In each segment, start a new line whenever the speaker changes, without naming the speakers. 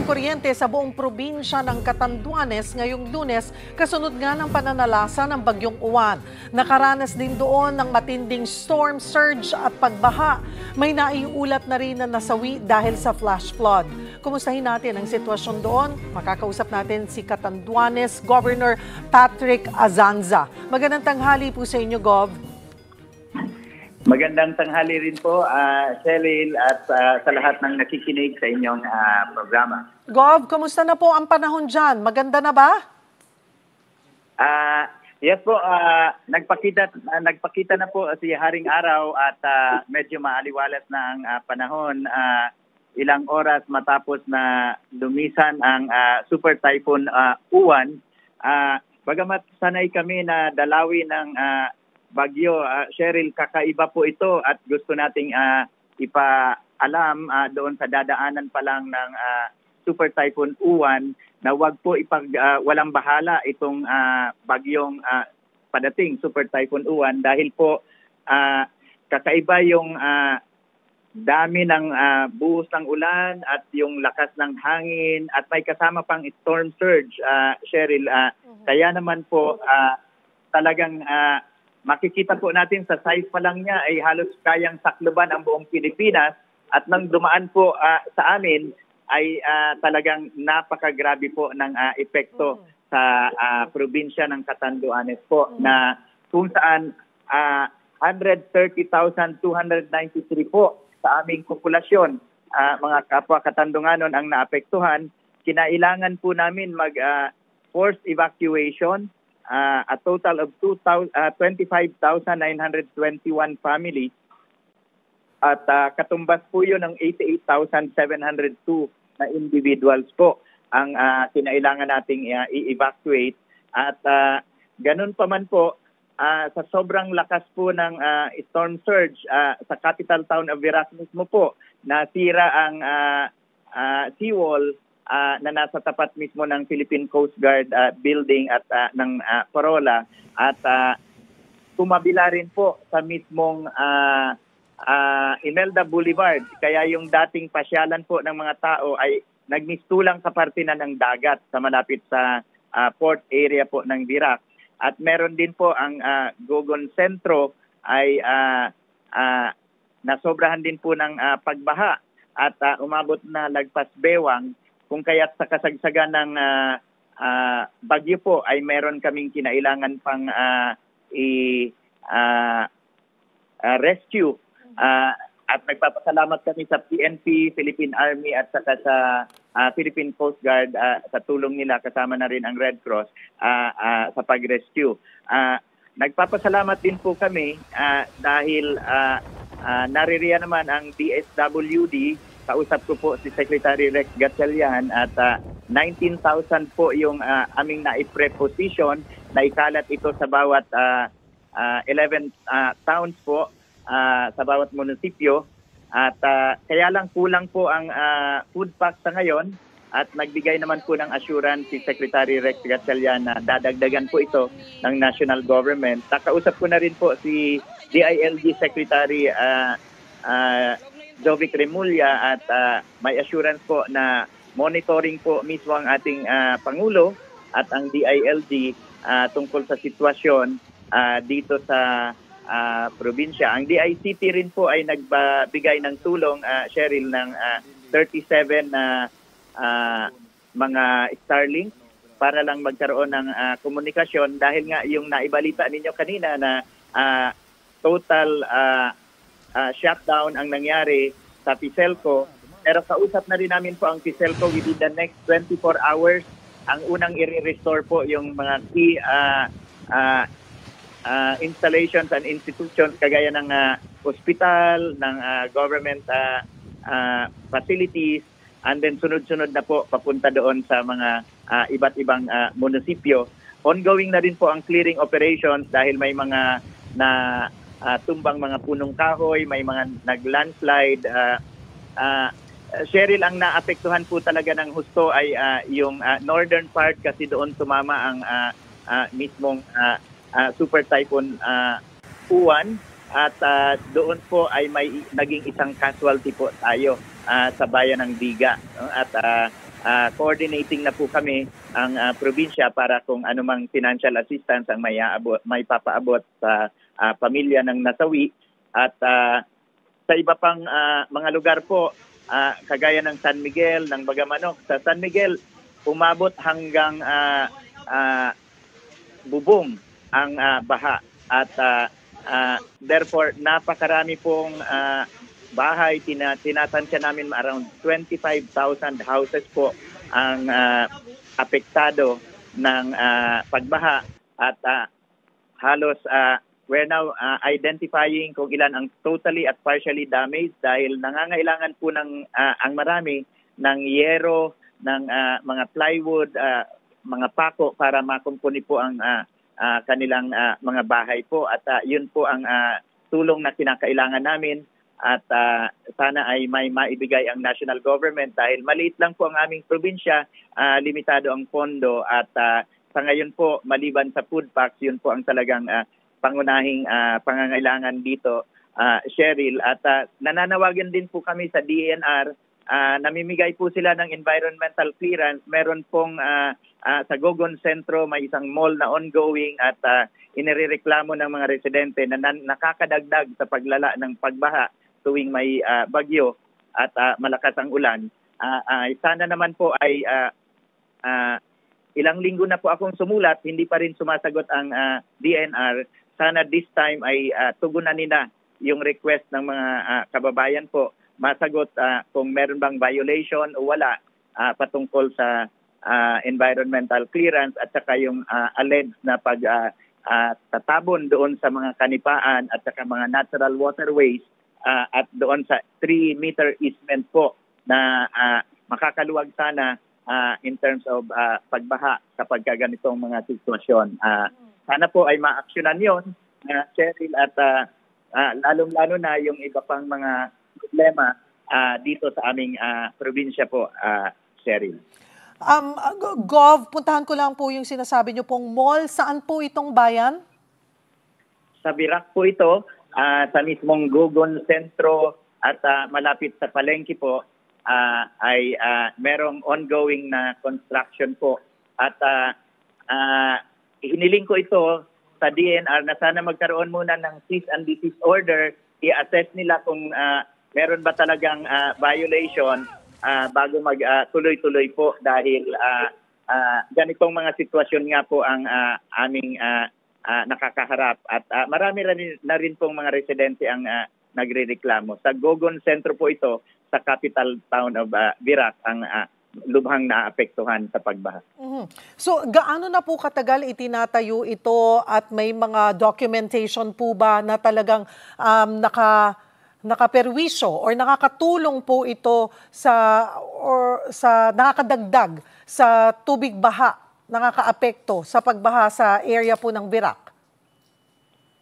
kuryente sa buong probinsya ng Catanduanes ngayong Lunes kasunod nga ng pananalasa ng Bagyong Uwan. Nakaranas din doon ng matinding storm surge at pagbaha. May naiulat na rin na nasawi dahil sa flash flood. Kumustahin natin ang sitwasyon doon? Makakausap natin si Catanduanes Governor Patrick Azanza. Magandang tanghali po sa inyo, Gov.
Magandang tanghali rin po, Cheryl, at sa lahat ng nakikinig sa inyong programa.
Gov, kumusta na po ang panahon dyan? Maganda na ba?
Yes po, nagpakita na po si Haring Araw at medyo maaliwalas na ang panahon. Ilang oras matapos na lumisan ang Super Typhoon Uwan. Bagamat sanay kami na dalawin ng bagyo, Cheryl, kakaiba po ito at gusto nating ipaalam doon sa dadaanan pa lang ng Super Typhoon Uwan na wag po walang bahala itong bagyong padating Super Typhoon Uwan dahil po kakaiba yung dami ng buhos ng ulan at yung lakas ng hangin at may kasama pang storm surge, Cheryl. Kaya naman po talagang makikita po natin sa size pa lang niya ay halos kayang sakluban ang buong Pilipinas at nang dumaan po sa amin ay talagang napakagrabe po ng epekto sa probinsya ng Catanduanes po na kung saan 130,293 po sa aming populasyon, mga kapwa Katandunganon ang naapektuhan. Kinailangan po namin forced evacuation. A total of 25,921 families at katumbas po yun ng 88,702 na individuals po ang kinailangan nating i-evacuate at ganun pa man po sa sobrang lakas po ng storm surge sa capital town of Virac mismo po nasira ang seawall na nasa tapat mismo ng Philippine Coast Guard building at ng Parola at tumabila rin po sa mismong Imelda Boulevard. Kaya yung dating pasyalan po ng mga tao ay nagmistulang sa parte na ng dagat sa malapit sa port area po ng Virac. At meron din po ang Gogon Centro ay nasobrahan din po ng pagbaha at umabot na lagpas bewang. Kung kaya't sa kasagsagan ng bagyo po ay meron kaming kinailangan pang rescue. At nagpapasalamat kami sa PNP, Philippine Army at saka sa Philippine Coast Guard sa tulong nila kasama na rin ang Red Cross sa pag-rescue. Nagpapasalamat din po kami dahil naririyan naman ang DSWD. Kausap ko po si Secretary Rex Gatchalian at 19,000 po yung aming na-preposition na ikalat ito sa bawat 11 towns po sa bawat munisipyo. At kaya lang kulang po ang food pack sa ngayon at nagbigay naman po ng assurance si Secretary Rex Gatchalian na dadagdagan po ito ng national government. Nakausap ko na rin po si DILG Secretary Jovic Remulla at may assurance po na monitoring po mismo ang ating Pangulo at ang DILG tungkol sa sitwasyon dito sa probinsya. Ang DICT rin po ay nagbigay ng tulong, Cheryl, ng 37 na mga Starlink para lang magkaroon ng komunikasyon dahil nga yung naibalita ninyo kanina na total shutdown ang nangyari sa PhilCo. Pero kausap na rin namin po ang PhilCo within the next 24 hours. Ang unang i-restore po yung mga key installations and institutions kagaya ng hospital, ng government facilities, and then sunod-sunod na po papunta doon sa mga iba't ibang munisipyo. Ongoing na rin po ang clearing operations dahil may mga na tumbang mga punong kahoy, may mga nag-landslide. Cheryl, ang naapektuhan po talaga ng husto ay yung northern part kasi doon tumama ang mismong Super Typhoon Uwan at doon po ay may naging isang casualty po tayo sa bayan ng Diga. At coordinating na po kami ang probinsya para kung anumang financial assistance ang may papaabot sa pamilya ng nasawi. At sa iba pang mga lugar po, kagaya ng San Miguel, ng Bagamanok. Sa San Miguel, umabot hanggang bubong ang baha. At therefore, napakarami pong bahay. Tinatansya namin around 25,000 houses po ang apektado ng pagbaha. At halos we're now identifying kung ilan ang totally at partially damaged dahil nangangailangan po ng ang marami ng yero, ng mga plywood, mga pako para makumpuni po ang kanilang mga bahay po. At yun po ang tulong na kinakailangan namin. At sana ay may maibigay ang national government dahil maliit lang po ang aming probinsya, limitado ang pondo. At sa ngayon po, maliban sa food packs, yun po ang talagang pangunahing pangangailangan dito, Cheryl. At nananawagan din po kami sa DENR, namimigay po sila ng environmental clearance. Meron pong sa Gogon Centro may isang mall na ongoing at inirereklamo ng mga residente na nakakadagdag sa paglala ng pagbaha tuwing may bagyo at malakas ang ulan. Sana naman po ay ilang linggo na po akong sumulat, hindi pa rin sumasagot ang DNR. Sana this time ay tugunan nila yung request ng mga kababayan po, masagot kung meron bang violation o wala patungkol sa environmental clearance at saka yung alleged na tatabon doon sa mga kanipaan at saka mga natural waterways at doon sa 3-meter easement po na makakaluwag sana in terms of pagbaha kapag ganitong mga sitwasyon. Sana po ay ma-aksyonan yun, Cheryl, at lalong-lalo na yung iba pang mga problema dito sa aming probinsya po, Cheryl.
Gov, puntahan ko lang po yung sinasabi niyo pong mall. Saan po itong bayan?
Sa Virac po ito, sa mismong Gogon Centro at malapit sa Palengke po, ay merong ongoing na construction po. At hiniling ko ito sa DNR na sana magkaroon muna ng cease and desist order, i-assess nila kung meron ba talagang violation bago mag-tuloy-tuloy po dahil ganitong mga sitwasyon nga po ang aming nakakaharap. At marami na rin pong mga residente ang nagrereklamo. Sa Gogon Centro po ito, sa capital town of Virac, ang lubhang naapektuhan sa pagbaha. So, gaano na po katagal itinatayo ito at may mga documentation po ba na talagang nakaperwisyo or nakakatulong po ito sa nakakadagdag sa tubig baha, nakakaapekto sa pagbaha sa area po ng Virac?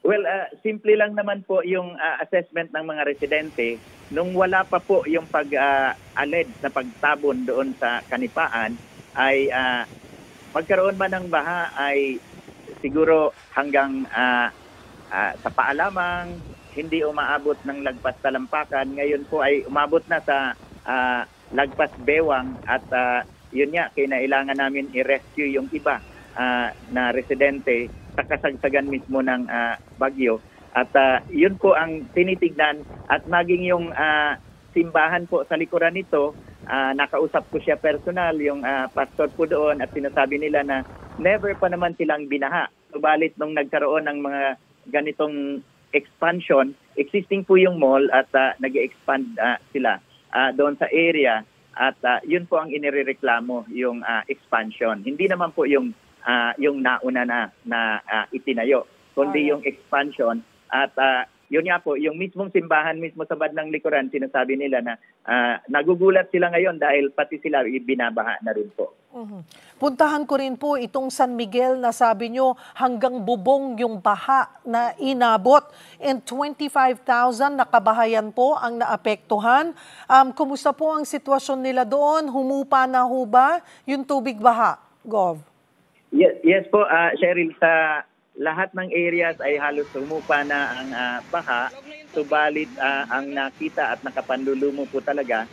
Well, simple lang naman po yung assessment ng mga residente. Nung wala pa po yung pag-alleged na pagtabon doon sa kanipaan, ay magkaroon man ng baha ay siguro hanggang sa paa lamang, hindi umaabot ng lagpas talampakan. Ngayon po ay umabot na sa lagpas bewang at yun nga, kinailangan namin i-rescue yung iba na residente sa kasagsagan mismo ng bagyo. At yun po ang tinitignan at maging yung simbahan po sa likuran nito, nakausap ko siya personal, yung pastor po doon at sinasabi nila na never pa naman silang binaha. Subalit nung nagkaroon ng mga ganitong expansion, existing po yung mall at nag-expand sila doon sa area at yun po ang inirereklamo, yung expansion. Hindi naman po yung nauna na itinayo, kundi yung expansion. At yun nga po, yung mismong simbahan mismo sa bandang likuran, sinasabi nila na nagugulat sila ngayon dahil pati sila binabaha na rin po. Puntahan ko rin po itong San Miguel na sabi nyo hanggang bubong yung baha na inabot and 25,000 na kabahayan po ang naapektuhan. Kumusta po ang sitwasyon nila doon? Humupa na ho ba yung tubig baha, Gov? Yes po, Cheryl, sa lahat ng areas ay halos humupa na ang baha. Subalit ang nakita at nakapanlulumo po talaga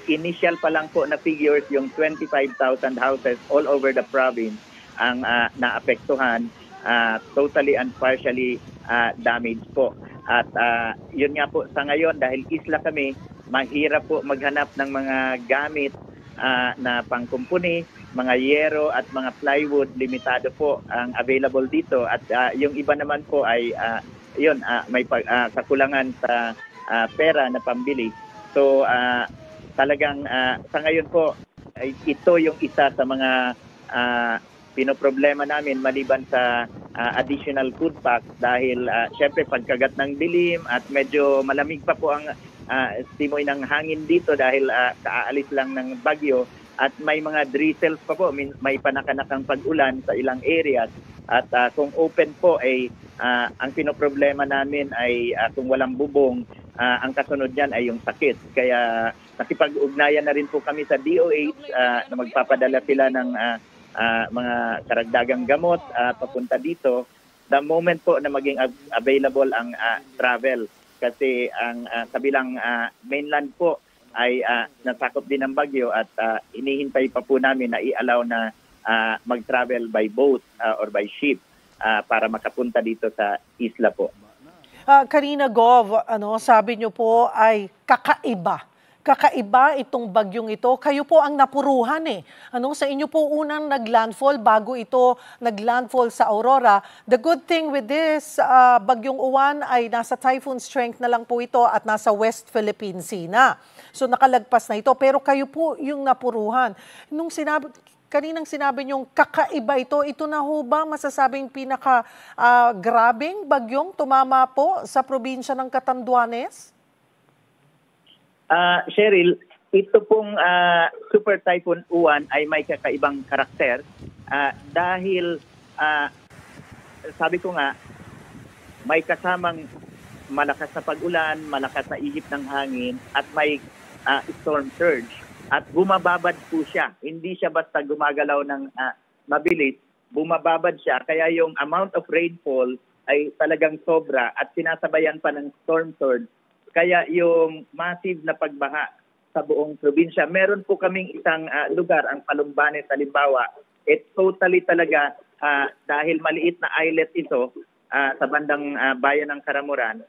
initial pa lang po na figures, yung 25,000 houses all over the province ang naapektuhan, totally and partially damaged po. At yun nga po, sa ngayon, dahil isla kami, mahirap po maghanap ng mga gamit na pangkumpuni, mga yero at mga plywood, limitado po ang available dito. At yung iba naman po ay may kakulangan sa pera na pambili. So talagang sa ngayon po, ito yung isa sa mga pinoproblema namin maliban sa additional food packs dahil syempre pagkagat ng dilim at medyo malamig pa po ang simoy ng hangin dito dahil kaalis lang ng bagyo at may mga drizzles pa po, may panakanakang pag-ulan sa ilang areas at kung open po ay ang pinoproblema namin ay kung walang bubong, ang kasunod niyan ay yung sakit. Kaya nakipag-ugnayan na rin po kami sa DOH na magpapadala sila ng mga karagdagang gamot papunta dito the moment po na maging available ang travel kasi ang kabilang mainland po ay nasakop din ng bagyo at hinihintay pa po namin na i-allow na mag-travel by boat or by ship para makapunta dito sa isla po.
Karina Gov, sabi niyo po ay kakaiba. Kakaiba itong bagyong ito. Kayo po ang napuruhan eh. Sa inyo po unang naglandfall bago ito naglandfall sa Aurora. The good thing with this bagyong Uwan ay nasa typhoon strength na lang po ito at nasa West Philippine Sea na. So nakalagpas na ito. Pero kayo po yung napuruhan. Kaninang sinabi niyong kakaiba ito na ho ba masasabing pinaka-grabing bagyong tumama po sa probinsya ng Catanduanes?
Cheryl, ito pong Super Typhoon Uwan ay may kakaibang karakter dahil sabi ko nga may kasamang malakas na pag-ulan, malakas na ihip ng hangin at may storm surge at bumababad po siya. Hindi siya basta gumagalaw ng mabilis, bumababad siya kaya yung amount of rainfall ay talagang sobra at sinasabayan pa ng storm surge. Kaya yung massive na pagbaha sa buong probinsya, meron po kaming isang lugar, ang Palumbanes, halimbawa. Totally talaga, dahil maliit na islet ito sa bandang bayan ng Karamuran,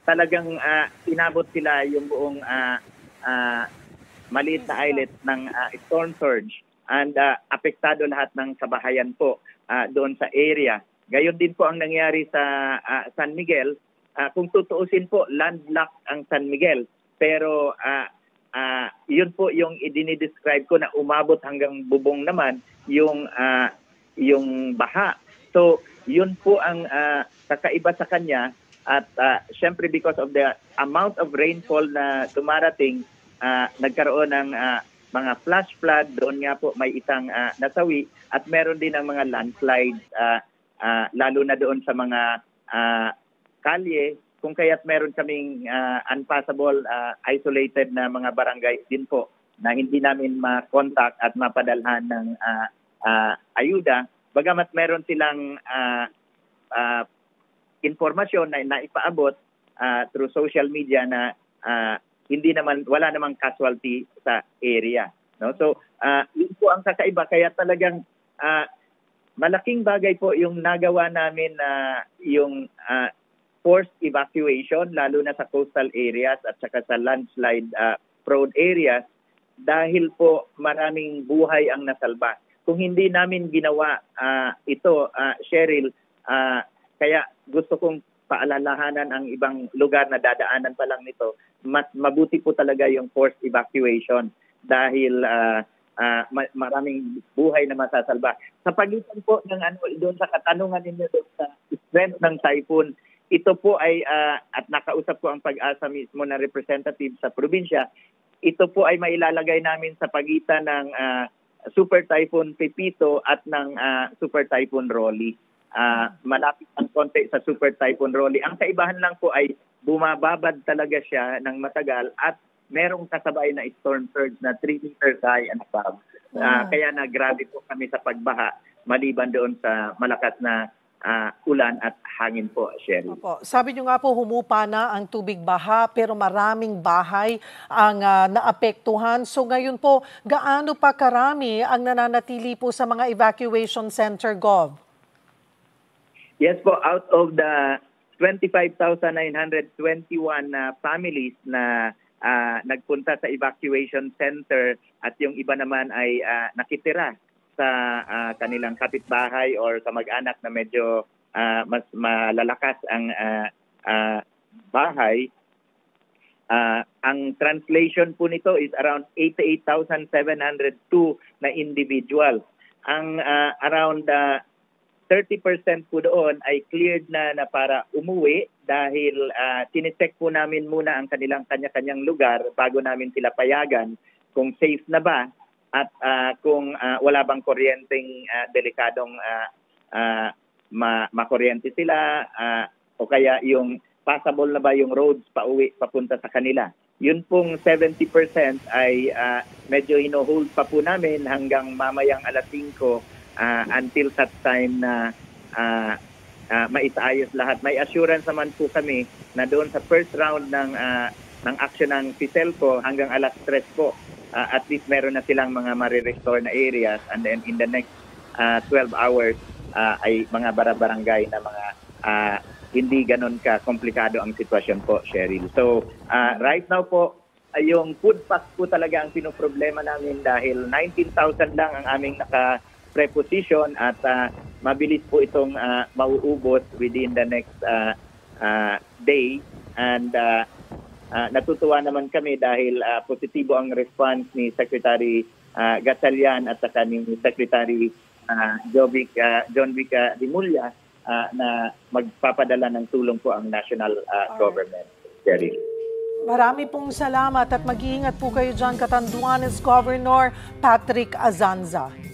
talagang inabot sila yung buong maliit na islet ng storm surge and apektado lahat ng kabahayan po doon sa area. Gayon din po ang nangyari sa San Miguel. Kung tutuusin po, landlocked ang San Miguel. Pero yun po yung idinidescribe ko na umabot hanggang bubong naman yung baha. So yun po ang kakaiba sa kanya. At syempre because of the amount of rainfall na dumarating, nagkaroon ng mga flash flood. Doon nga po may isang nasawi. At meron din ng mga landslides, lalo na doon sa mga kalye, kung kaya't meron kaming unpassable, isolated na mga barangay din po na hindi namin ma-contact at mapadalhan ng ayuda. Bagamat meron silang informasyon na naipaabot through social media na wala namang casualty sa area. No? So, yun po ang kakaiba. Kaya talagang malaking bagay po yung nagawa namin na yung forced evacuation, lalo na sa coastal areas at saka sa landslide prone areas dahil po maraming buhay ang nasalba. Kung hindi namin ginawa ito, Cheryl, kaya gusto kong paalalahanan ang ibang lugar na dadaanan pa lang nito, mas mabuti po talaga yung forced evacuation dahil maraming buhay na masasalba. Sa pagitan po ng doon sa katanungan ninyo doon sa strength ng typhoon, ito po ay, at nakausap ko ang Pag-asa mismo na representative sa probinsya, ito po ay mailalagay namin sa pagitan ng Super Typhoon Pepito at ng Super Typhoon Rolly. Malapit ang konti sa Super Typhoon Rolly. Ang kaibahan lang po ay bumababad talaga siya ng matagal at merong kasabay na storm surge na 3 meters high and above. Kaya grabe po kami sa pagbaha maliban doon sa malakas na ulan at hangin po, Sherry.
Opo. Sabi niyo nga po humupa na ang tubig baha pero maraming bahay ang naapektuhan. So ngayon po, gaano pa karami ang nananatili po sa mga evacuation center, Gov?
Yes po, out of the 25,921 families na nagpunta sa evacuation center at yung iba naman ay nakitira sa kanilang kapitbahay or kamag-anak na medyo mas malalakas ang bahay. Ang translation po nito is around 88,702 na individual. Ang around 30% po doon ay cleared na para umuwi dahil tinicheck po namin muna ang kanilang kanya-kanyang lugar bago namin sila payagan kung safe na ba at kung wala bang kuryenteng delikadong makuryente sila o kaya yung passable na ba yung roads pauwi papunta sa kanila. Yun pong 70% ay medyo hino-hold pa po namin hanggang mamayang alas 5 until such time na maitayos lahat. May assurance naman po kami na doon sa first round ng action ng PHISELCO hanggang alas 3 po, at least meron na silang mga marirestore na areas, and then in the next 12 hours ay mga barangay na mga hindi ganun ka-komplikado ang sitwasyon po, Cheryl. So right now po, yung food pack po talaga ang pinoproblema namin dahil 19,000 lang ang aming preposition at mabilis po itong mauubos within the next day, and natutuwa naman kami dahil positibo ang response ni Secretary Gatchalian at saka ni Secretary John Vic Dimulya na magpapadala ng tulong po ang national government. Jerry.
Marami pong salamat at mag-iingat po kayo dyan, Catanduanes Governor Patrick Azanza.